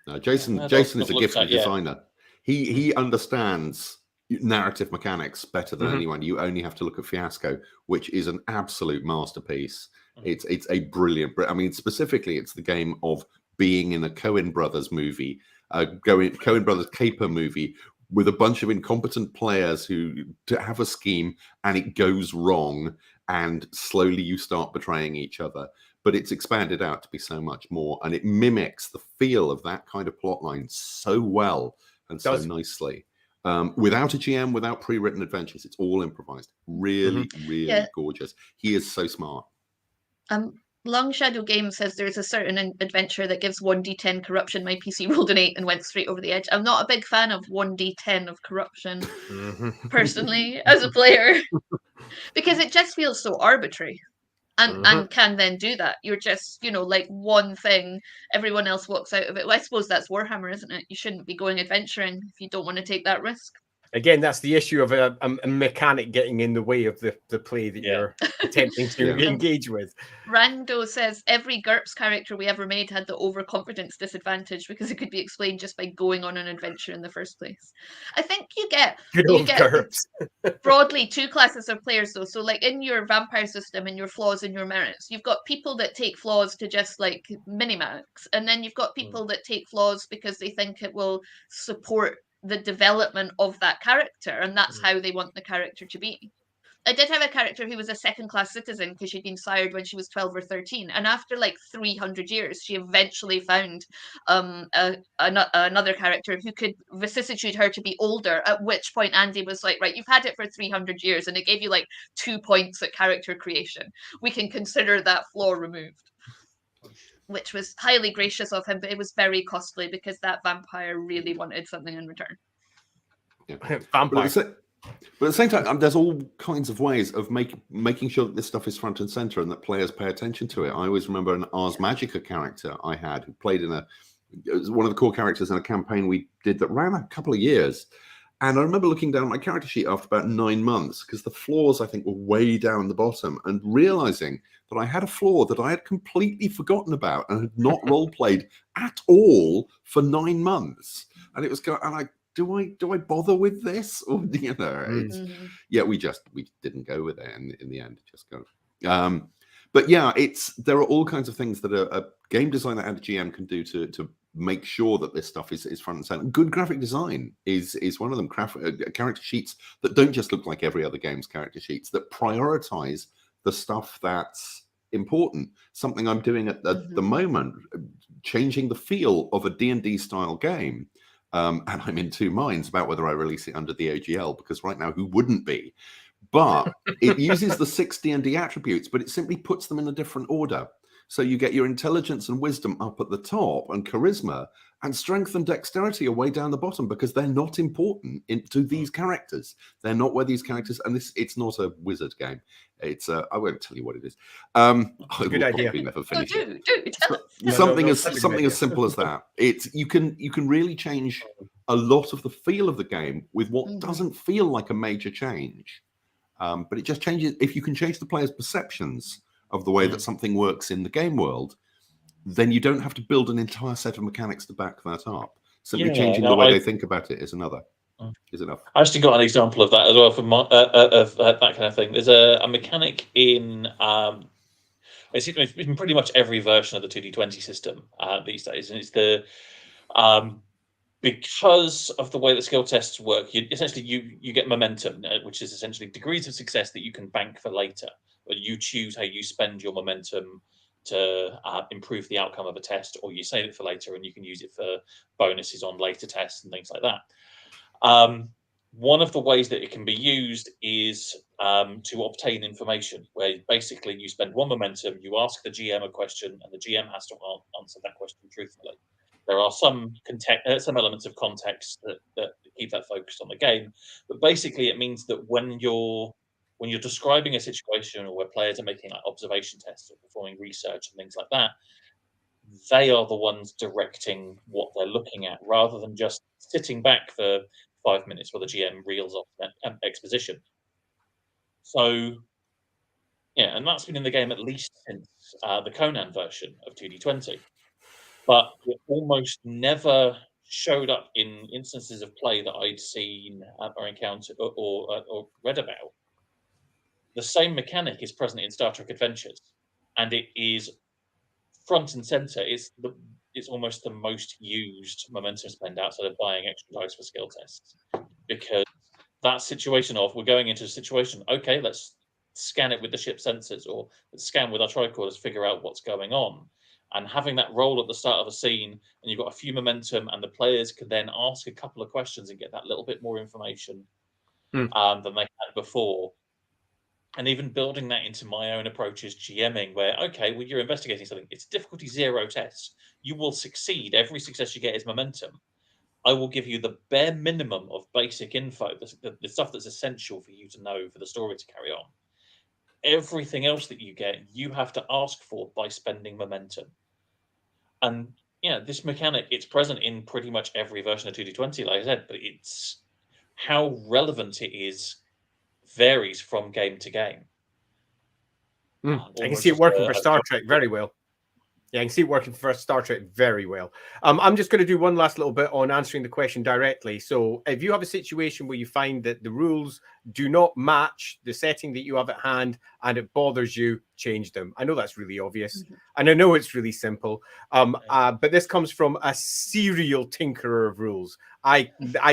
No, Jason I've is a looked gifted at, yeah. designer. He understands narrative mechanics better than anyone. You only have to look at Fiasco, which is an absolute masterpiece. It's a brilliant. I mean, specifically, it's the game of being in a Coen Brothers movie, Coen Brothers caper movie with a bunch of incompetent players who have a scheme and it goes wrong, and slowly you start betraying each other. But it's expanded out to be so much more, and it mimics the feel of that kind of plotline so well and so nicely. Without a GM, without pre-written adventures, it's all improvised. Really, really gorgeous. He is so smart. Long Shadow Games says there's a certain adventure that gives 1d10 corruption. My PC rolled an 8 and went straight over the edge. I'm not a big fan of 1d10 of corruption, personally, as a player, because it just feels so arbitrary. And can then do that. You're just, like one thing, everyone else walks out of it. Well, I suppose that's Warhammer, isn't it? You shouldn't be going adventuring if you don't want to take that risk. Again, that's the issue of a mechanic getting in the way of the play that you're attempting to engage with. Rando says every GURPS character we ever made had the overconfidence disadvantage because it could be explained just by going on an adventure in the first place. I think you get broadly two classes of players though. So like in your vampire system and your flaws and your merits, you've got people that take flaws to just like minimax, and then you've got people that take flaws because they think it will support the development of that character, and that's how they want the character to be. I did have a character who was a second-class citizen because she'd been sired when she was 12 or 13, and after like 300 years, she eventually found another character who could vicissitude her to be older, at which point Andy was like, right, you've had it for 300 years, and it gave you like 2 points at character creation. We can consider that flaw removed. Which was highly gracious of him, but it was very costly because that vampire really wanted something in return. Yeah. Vampire. But at the same time, there's all kinds of ways of making sure that this stuff is front and center and that players pay attention to it. I always remember an Ars Magica character I had who played it was one of the core characters in a campaign we did that ran a couple of years. And I remember looking down at my character sheet after about 9 months because the flaws, I think, were way down the bottom, and realizing that I had a flaw that I had completely forgotten about and had not role-played at all for 9 months. And it was going, and do I bother with this? Or, we didn't go with it in the end. Just go. But yeah, there are all kinds of things that a game designer and a GM can do to make sure that this stuff is front and center. Good graphic design is one of them. Character sheets that don't just look like every other game's character sheets, that prioritize the stuff that's important. Something I'm doing at the moment, changing the feel of a D&D style game. And I'm in two minds about whether I release it under the OGL, because right now, who wouldn't be? But it uses the 6 D&D attributes, but it simply puts them in a different order. So you get your intelligence and wisdom up at the top, and charisma, and strength and dexterity are way down the bottom because they're not important to these characters. They're not where these characters, and it's not a wizard game. It's I won't tell you what it is. I will probably never finish it. Tell us. Something as simple as that. You can really change a lot of the feel of the game with what doesn't feel like a major change. But it just changes. If you can change the player's perceptions of the way that something works in the game world, then you don't have to build an entire set of mechanics to back that up. Simply changing the way they think about it is enough. I actually got an example of that as well from of that kind of thing. There's a mechanic in it's in pretty much every version of the 2D20 system these days, and it's the because of the way that skill tests work, you get momentum, which is essentially degrees of success that you can bank for later. But you choose how you spend your momentum to improve the outcome of a test, or you save it for later and you can use it for bonuses on later tests and things like that. One of the ways that it can be used is to obtain information, where basically you spend 1 momentum, you ask the GM a question, and the GM has to answer that question truthfully. There are some elements of context that keep that focused on the game, but basically it means that when you're describing a situation or where players are making like observation tests or performing research and things like that, they are the ones directing what they're looking at, rather than just sitting back for 5 minutes while the GM reels off that exposition. So, yeah, and that's been in the game at least since the Conan version of 2D20. But it almost never showed up in instances of play that I'd seen or encountered or read about. The same mechanic is present in Star Trek Adventures, and it is front and center. It's almost the most used momentum spend outside of buying extra dice for skill tests, because that situation of we're going into a situation, okay, let's scan it with the ship sensors, or let's scan with our tricorders, figure out what's going on. And having that roll at the start of a scene, and you've got a few momentum, and the players can then ask a couple of questions and get that little bit more information than they had before. And even building that into my own approach as GMing, where, okay, well, you're investigating something. It's a difficulty 0 test. You will succeed. Every success you get is momentum. I will give you the bare minimum of basic info, the stuff that's essential for you to know for the story to carry on. Everything else that you get, you have to ask for by spending momentum. And yeah, this mechanic, it's present in pretty much every version of 2D20, like I said, but it's how relevant it is varies from game to game. I can see it working for Star Trek very well. Yeah, I can see it working for Star Trek very well. I'm just going to do one last little bit on answering the question directly. So if you have a situation where you find that the rules do not match the setting that you have at hand and it bothers you, change them. I know that's really obvious, and I know it's really simple, but this comes from a serial tinkerer of rules. I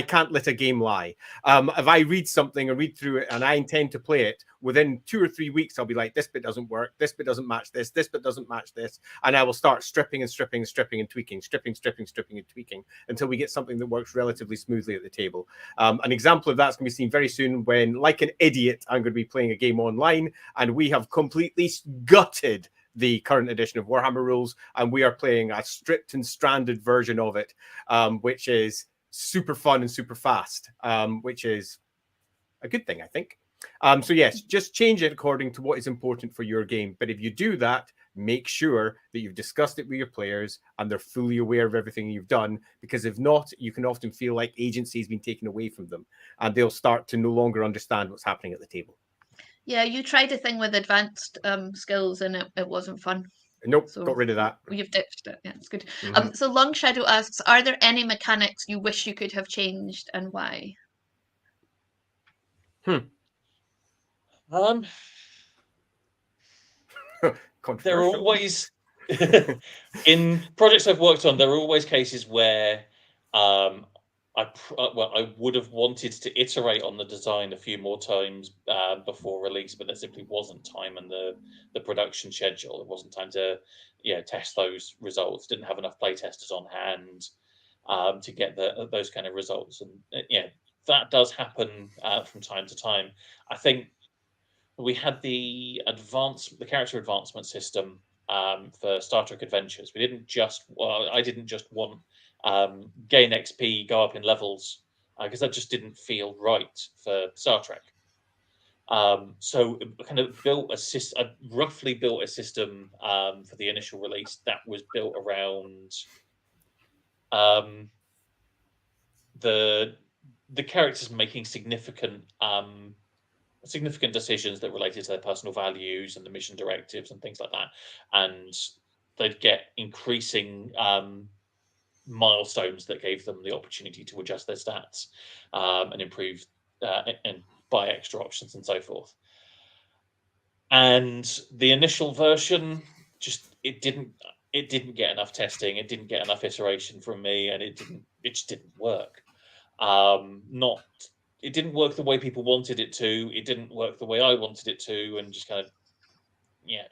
can't let a game lie. If I read something and read through it and I intend to play it, within 2 or 3 weeks, I'll be like, this bit doesn't work, this bit doesn't match this bit doesn't match this, and I will start stripping and stripping and stripping and tweaking, stripping and tweaking until we get something that works relatively smoothly at the table. An example of that's going to be seen very soon when, like an idiot, I'm going to be playing a game online and we have completely gutted the current edition of Warhammer rules, and we are playing a stripped and stranded version of it, which is super fun and super fast, which is a good thing, I think. So yes, just change it according to what is important for your game. But if you do that, make sure that you've discussed it with your players and they're fully aware of everything you've done, because if not, you can often feel like agency has been taken away from them and they'll start to no longer understand what's happening at the table. Yeah, you tried a thing with advanced skills and it wasn't fun. Nope, so got rid of that. You've ditched it. Yeah, it's good. So Long Shadow asks, are there any mechanics you wish you could have changed and why? There are always in projects I've worked on, there are always cases where I would have wanted to iterate on the design a few more times before release, but there simply wasn't time in the production schedule. There wasn't time to test those results. Didn't have enough play testers on hand to get those kind of results. And that does happen from time to time. I think we had the character advancement system for Star Trek Adventures. I didn't just want gain XP, go up in levels, because that just didn't feel right for Star Trek. So I kind of roughly built a system for the initial release that was built around the characters making significant decisions that related to their personal values and the mission directives and things like that, and they'd get increasing milestones that gave them the opportunity to adjust their stats and improve and buy extra options and so forth. And the initial version it didn't get enough testing, it didn't get enough iteration from me, and it just didn't work. It didn't work the way people wanted it to. It didn't work the way I wanted it to, and just kind of,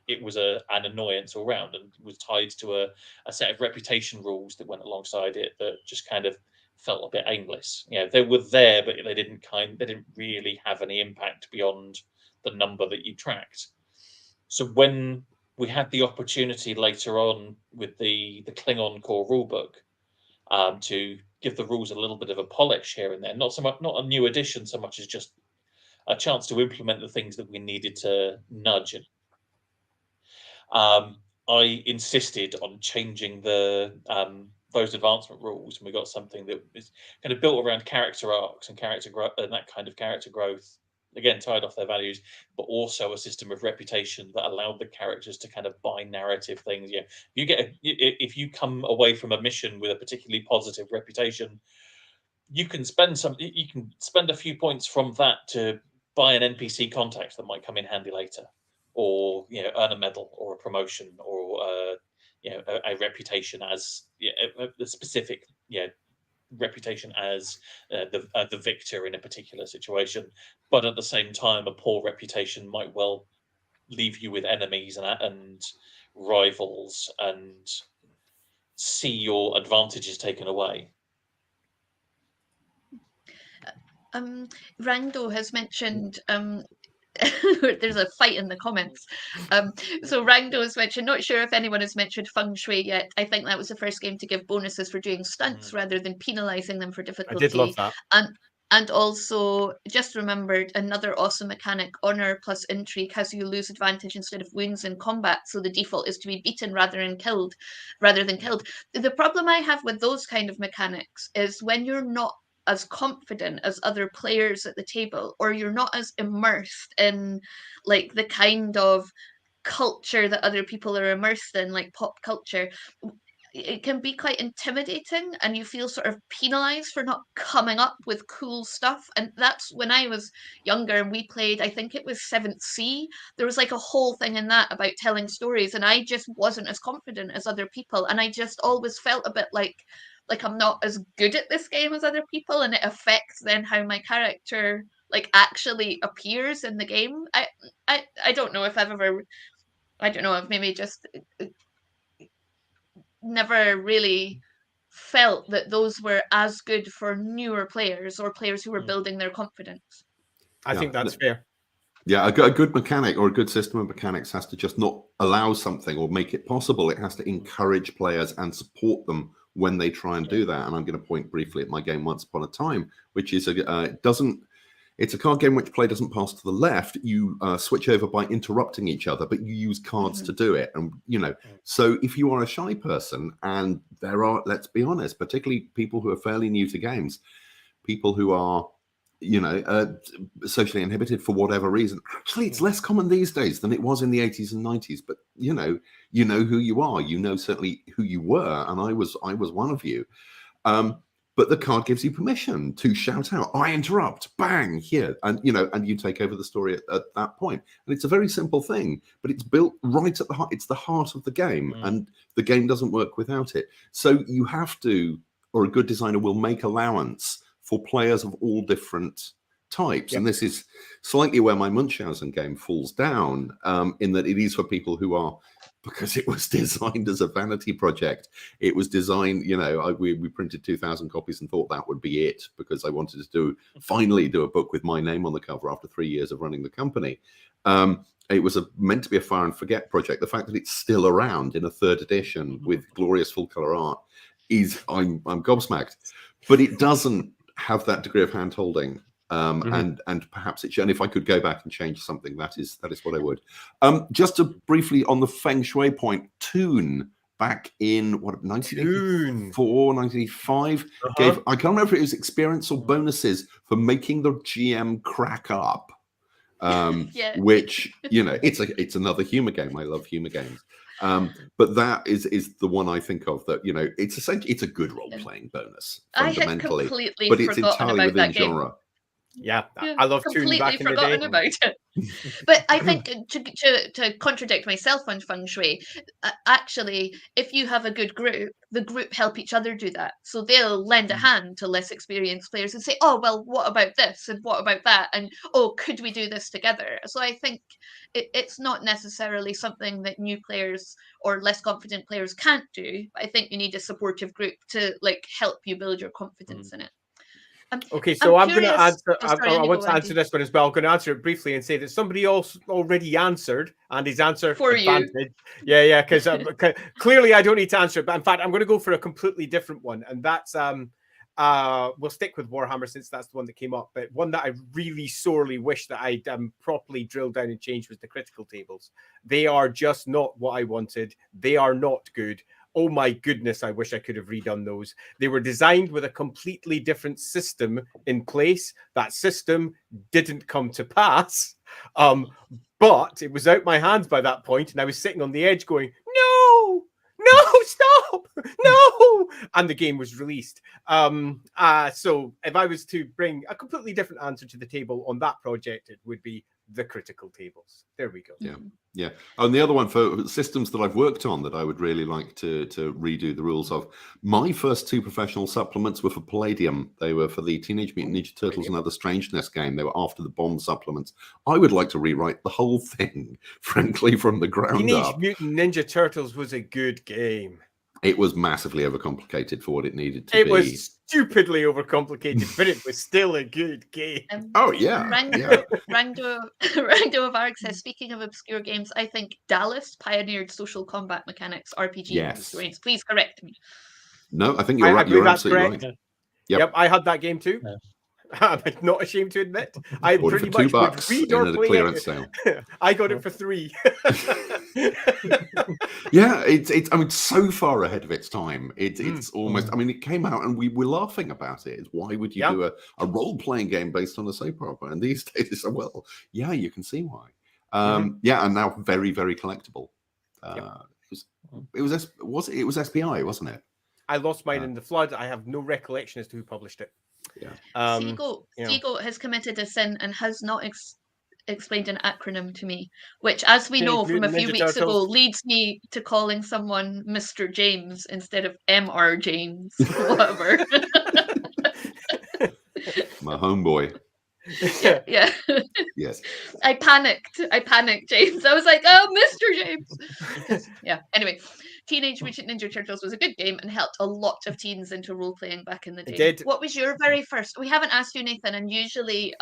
it was an annoyance all round, and was tied to a set of reputation rules that went alongside it that just kind of felt a bit aimless. They were there, but they didn't really have any impact beyond the number that you tracked. So when we had the opportunity later on with the Klingon core rulebook to give the rules a little bit of a polish here and there, not a new addition so much as just a chance to implement the things that we needed to nudge. I insisted on changing the those advancement rules, and we got something that is kind of built around character arcs and character growth and that kind of character growth. Again, tied off their values, but also a system of reputation that allowed the characters to kind of buy narrative things. Yeah, if you come away from a mission with a particularly positive reputation, you can spend a few points from that to buy an NPC contact that might come in handy later, or earn a medal or a promotion, or a reputation as a specific reputation as the victor in a particular situation. But at the same time, a poor reputation might well leave you with enemies and rivals, and see your advantages taken away. Rangdo has mentioned there's a fight in the comments. So Rangdo has mentioned, not sure if anyone has mentioned feng shui yet. I think that was the first game to give bonuses for doing stunts rather than penalizing them for difficulty. I did love that. And also just remembered another awesome mechanic, honor plus intrigue has you lose advantage instead of wounds in combat, so the default is to be beaten rather than killed. The problem I have with those kind of mechanics is when you're not as confident as other players at the table, or you're not as immersed in like the kind of culture that other people are immersed in, like pop culture, it can be quite intimidating, and you feel sort of penalized for not coming up with cool stuff. And that's when I was younger and we played, I think it was 7th Sea. There was like a whole thing in that about telling stories, and I just wasn't as confident as other people, and I just always felt a bit like I'm not as good at this game as other people, and it affects then how my character like actually appears in the game. I don't know if I've maybe just never really felt that those were as good for newer players or players who were building their confidence. I think that's fair. Yeah, a good mechanic or a good system of mechanics has to just not allow something or make it possible. It has to encourage players and support them when they try and do that. And I'm going to point briefly at my game Once Upon a Time, which is it's a card game which play doesn't pass to the left. You switch over by interrupting each other, but you use cards to do it. And, so if you are a shy person, and there are, let's be honest, particularly people who are fairly new to games, people who are, socially inhibited for whatever reason. Actually, it's less common these days than it was in the 80s and 90s. But, you know who you are. You know certainly who you were. And I was one of you. But the card gives you permission to shout out, I interrupt, bang, here. And, and you take over the story at that point. And it's a very simple thing, but it's built right at the heart. It's the heart of the game, and the game doesn't work without it. So you have to, or a good designer will make allowance for players of all different types. Yep. And this is slightly where my Munchausen game falls down, in that it is for people who are, because it was designed as a vanity project. It was designed, we printed 2,000 copies and thought that would be it, because I wanted to finally do a book with my name on the cover after 3 years of running the company. It was meant to be a fire and forget project. The fact that it's still around in a 3rd edition with glorious full color art I'm gobsmacked. But it doesn't have that degree of hand holding. And perhaps it should. And if I could go back and change something, that is what I would. Just to briefly on the feng shui point, Dune back in 1984, 1985 gave, I can't remember if it was experience or bonuses for making the GM crack up. Which it's another humor game. I love humor games. But that is the one I think of that, it's essentially, it's a good role-playing bonus fundamentally, but it's entirely within genre. Yeah, I love Dune back in the day. About it. But I think to contradict myself on feng shui, actually, if you have a good group, the group help each other do that. So they'll lend a hand to less experienced players and say, oh, well, what about this? And what about that? And, oh, could we do this together? So I think it's not necessarily something that new players or less confident players can't do. I think you need a supportive group to help you build your confidence in it. Okay, so I'm going to answer. I want to answer this one as well. I'm going to answer it briefly and say that somebody else already answered, and his answer for advantage. You. Yeah, because clearly I don't need to answer it. But in fact, I'm going to go for a completely different one, and that's we'll stick with Warhammer since that's the one that came up, but one that I really sorely wish that I'd properly drilled down and changed was the critical tables. They are just not what I wanted. They are not good. Oh my goodness, I wish I could have redone those. They were designed with a completely different system in place. That system didn't come to pass. But it was out my hands by that point, and I was sitting on the edge going, no, stop, no. And the game was released. So if I was to bring a completely different answer to the table on that project, it would be the critical tables. There we go. Yeah. And the other one for systems that I've worked on that I would really like to redo the rules of. My first 2 professional supplements were for Palladium. They were for the Teenage Mutant Ninja Turtles and Other Strangeness game. They were after the Bomb supplements. I would like to rewrite the whole thing, frankly, from the ground up. Teenage Mutant Ninja Turtles was a good game. It was massively overcomplicated for what it needed to be. It was stupidly overcomplicated, but it was still a good game. Rando of Arc says, speaking of obscure games, I think Dallas pioneered social combat mechanics, RPG experience. Please correct me. No, I think you're right. You're absolutely right. Yep, I had that game too. Yeah. I'm not ashamed to admit. I pretty much would read or play clearance sale. I got it for $3. Yeah, it's. I mean, so far ahead of its time. It's almost. I mean, it came out and we were laughing about it. Why would you do a role-playing game based on a soap opera? And these days, it's well, yeah, you can see why. Yeah, and now very, very collectible. It was SPI, wasn't it? I lost mine in the flood. I have no recollection as to who published it. Yeah. Seagoat has committed a sin and has not explained an acronym to me, which, as we know from a few weeks ago, leads me to calling someone Mr. James instead of Mr. James, whatever. My homeboy. Yeah. Yes. I panicked, James. I was like, oh, Mr. James. Yeah. Anyway, Teenage Mutant Ninja Turtles was a good game and helped a lot of teens into role-playing back in the day. It did. What was your very first? We haven't asked you, Nathan, and usually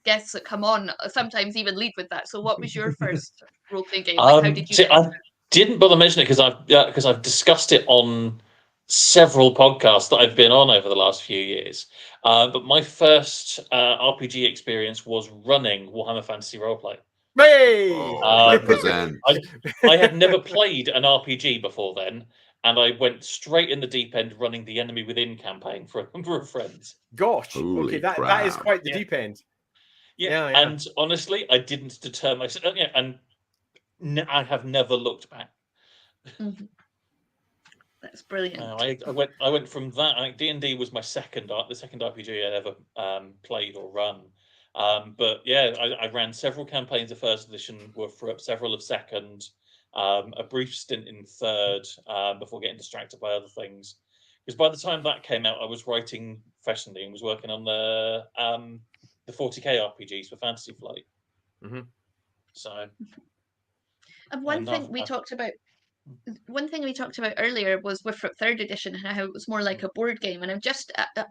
guests that come on sometimes even lead with that. So what was your first role-playing game? Like, how did you I didn't bother mentioning it because I've discussed it on several podcasts that I've been on over the last few years. But my first RPG experience was running Warhammer Fantasy Roleplay. Hey! I had never played an RPG before then, and I went straight in the deep end running the Enemy Within campaign for a number of friends. Gosh, holy that is quite the deep end. Yeah, and honestly, I didn't deter myself. And I have never looked back. Mm-hmm. That's brilliant. I went from that. I think D&D was my the second RPG I'd ever played or run. But yeah, I ran several campaigns of first edition, were for several of second, a brief stint in third before getting distracted by other things. Because by the time that came out, I was writing professionally and was working on the 40k RPGs for Fantasy Flight. Mm-hmm. So, and one thing we talked about earlier was with third edition and how it was more like a board game. And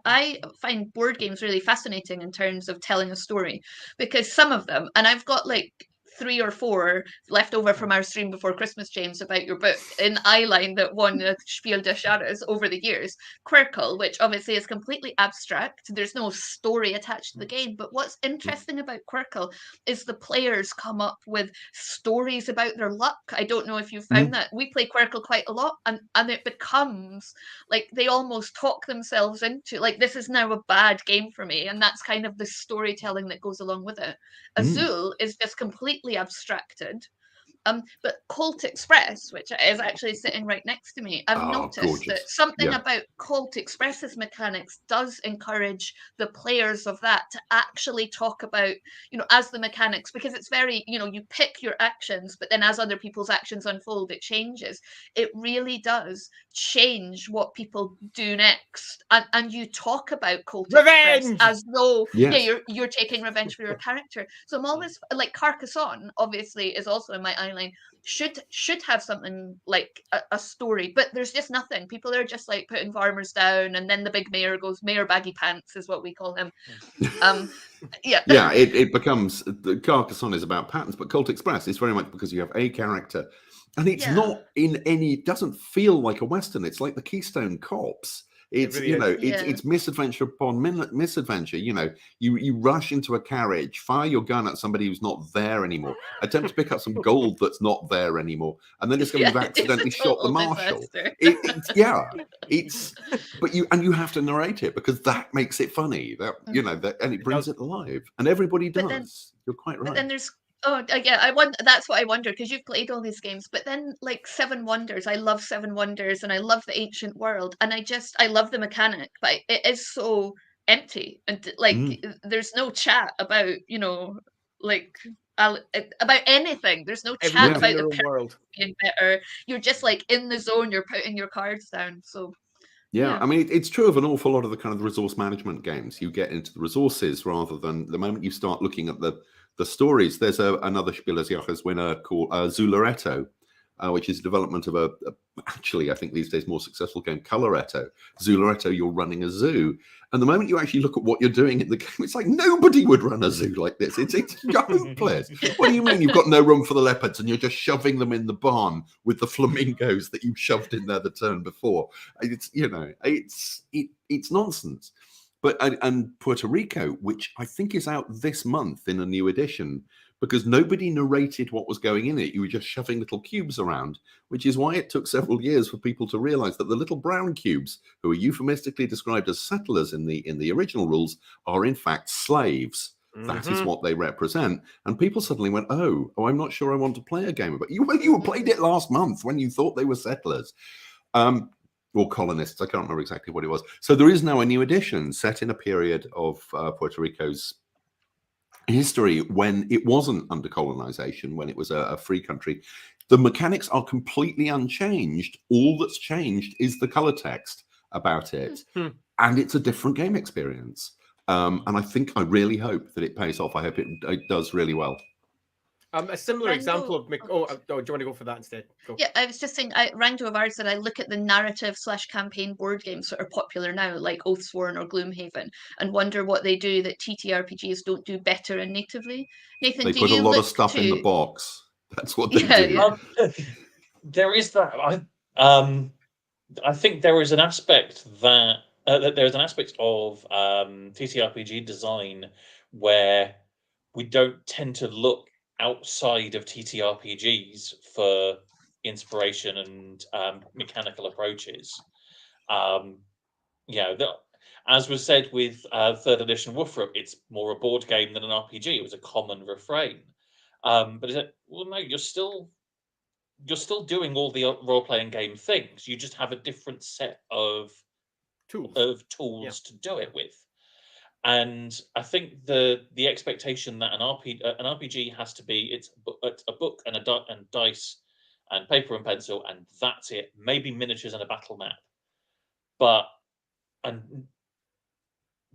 I find board games really fascinating in terms of telling a story, because some of them, and I've got like 3 or 4 left over from our stream before Christmas, James, about your book in Eyeline that won the Spiel des Jahres over the years. Quirkle, which obviously is completely abstract. There's no story attached to the game. But what's interesting about Quirkle is the players come up with stories about their luck. I don't know if you found that. We play Quirkle quite a lot, and it becomes like they almost talk themselves into, like, this is now a bad game for me. And that's kind of the storytelling that goes along with it. Azul is just completely abstracted. But Colt Express, which is actually sitting right next to me, I've noticed that something about Colt Express's mechanics does encourage the players of that to actually talk about, as the mechanics, because it's very, you pick your actions, but then as other people's actions unfold, it changes. It really does change what people do next. And you talk about Colt Express as though you're taking revenge for your character. So I'm always like, Carcassonne obviously is also in my eyeline, should have something like a story, but there's just nothing. People are just like putting farmers down, and then the big mayor goes, Mayor Baggy Pants is what we call him. It becomes, the Carcassonne is about patterns, but Colt Express is very much because you have a character, and it's not in any, it doesn't feel like a Western. It's like the Keystone Cops It's really is. it's misadventure upon misadventure. You rush into a carriage, fire your gun at somebody who's not there anymore, attempt to pick up some gold that's not there anymore, and then discover you've accidentally it's a shot the total marshal. disaster. But you have to narrate it because that makes it funny. And it brings it alive, and everybody does. You're quite right. But then there's that's what I wonder, because you've played all these games, but then like Seven Wonders, I love Seven Wonders and I love the ancient world, and I love the mechanic, but it is so empty, and like there's no chat about like about anything. There's no chat Everyone's about in their the own world. being better. You're just like in the zone, you're putting your cards down. So yeah, I mean, it's true of an awful lot of the kind of the resource management games. You get into the resources rather than the moment you start looking at the stories. There's another Spiel des Jahres winner called Zularetto, which is development of actually, I think these days, more successful game, Coloretto. Zularetto, you're running a zoo. And the moment you actually look at what you're doing in the game, it's like nobody would run a zoo like this. It's hopeless. What do you mean you've got no room for the leopards and you're just shoving them in the barn with the flamingos that you shoved in there the turn before? It's nonsense. And Puerto Rico, which I think is out this month in a new edition, because nobody narrated what was going in it. You were just shoving little cubes around, which is why it took several years for people to realize that the little brown cubes, who are euphemistically described as settlers in the original rules, are in fact slaves. That is what they represent. And people suddenly went, oh, I'm not sure I want to play a game about you. Well, you played it last month when you thought they were settlers. Or colonists, I can't remember exactly what it was. So there is now a new edition set in a period of Puerto Rico's history when it wasn't under colonization, when it was a free country. The mechanics are completely unchanged. All that's changed is the color text about it. And it's a different game experience. And I really hope that it pays off. I hope it does really well. A similar example of... do you want to go for that instead? Go. Yeah, I was just saying, Rango of ours said, I look at the narrative/campaign board games that are popular now, like Oathsworn or Gloomhaven, and wonder what they do that TTRPGs don't do better and natively. Nathan, they put a lot of stuff in the box. That's what they do. Yeah. There is that. I think there is an aspect that there's an aspect of TTRPG design where we don't tend to look outside of TTRPGs for inspiration and mechanical approaches. As was said with 3rd edition Wolfram, it's more a board game than an RPG. It was a common refrain. But is it? Well, no, you're still doing all the role-playing game things. You just have a different set of tools to do it with. And I think the expectation that an RPG has to be, it's a book and dice and paper and pencil, and that's it. Maybe miniatures and a battle map, and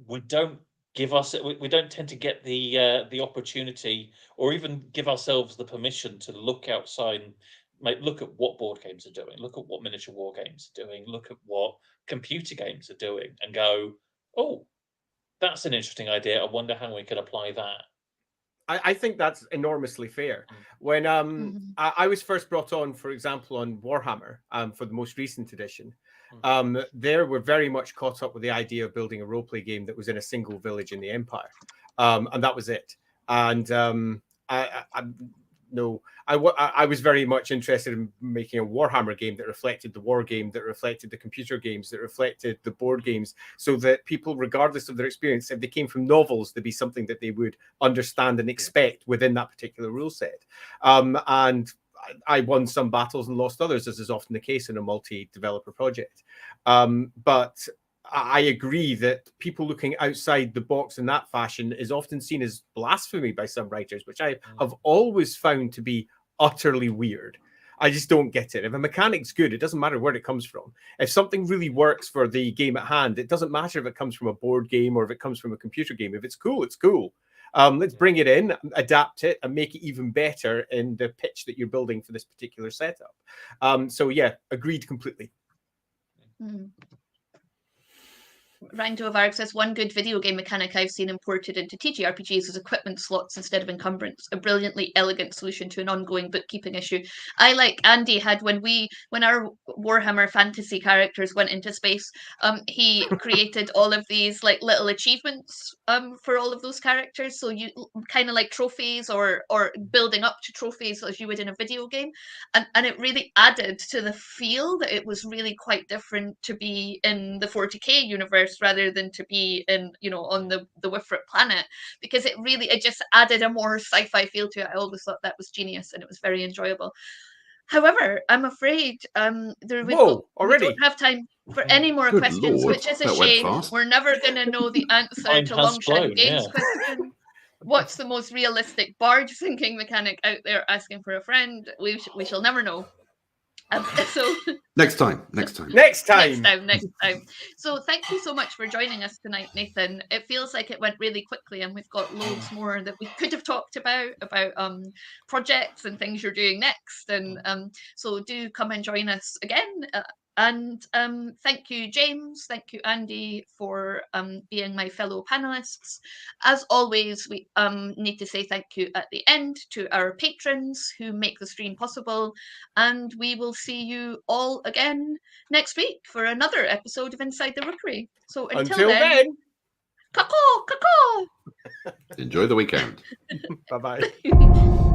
we don't tend to get the opportunity, or even give ourselves the permission to look outside and look at what board games are doing, look at what miniature war games are doing, look at what computer games are doing, and go, oh, that's an interesting idea. I wonder how we can apply that. I think that's enormously fair. When I was first brought on, for example, on Warhammer for the most recent edition, there we're very much caught up with the idea of building a role-play game that was in a single village in the Empire. And that was it. And I was very much interested in making a Warhammer game that reflected the war game, that reflected the computer games, that reflected the board games, so that people, regardless of their experience, if they came from novels, there'd be something that they would understand and expect within that particular rule set. And I won some battles and lost others, as is often the case in a multi-developer project. But I agree that people looking outside the box in that fashion is often seen as blasphemy by some writers, which I have always found to be utterly weird. I just don't get it. If a mechanic's good, it doesn't matter where it comes from. If something really works for the game at hand, it doesn't matter if it comes from a board game or if it comes from a computer game. If it's cool, it's cool. Let's bring it in, adapt it, and make it even better in the pitch that you're building for this particular setup. So yeah, agreed completely. Rando of Arg says, one good video game mechanic I've seen imported into TTRPGs is equipment slots instead of encumbrance. A brilliantly elegant solution to an ongoing bookkeeping issue. I, like Andy, had when our Warhammer fantasy characters went into space, he created all of these like little achievements for all of those characters. So you kind of like trophies or building up to trophies as you would in a video game. And it really added to the feel that it was really quite different to be in the 40k universe rather than to be in, you know, on the Wifrit planet, because it just added a more sci-fi feel to it. I always thought that was genius and it was very enjoyable. However, I'm afraid we don't have time for any more Good questions, Lord, which is a that went shame. fast. We're never going to know the answer Time to has Longshan flown, Games' yeah. question. What's the most realistic barge sinking mechanic out there asking for a friend? We shall never know. So Next time. Next time. next time. So thank you so much for joining us tonight, Nathan. It feels like it went really quickly, and we've got loads more that we could have talked about projects and things you're doing next. And so do come and join us again. And thank you, James. Thank you, Andy, for being my fellow panelists. As always, we need to say thank you at the end to our patrons who make the stream possible. And we will see you all again next week for another episode of Inside the Rookery. So until then, caw-caw, caw-caw. Enjoy the weekend. Bye-bye.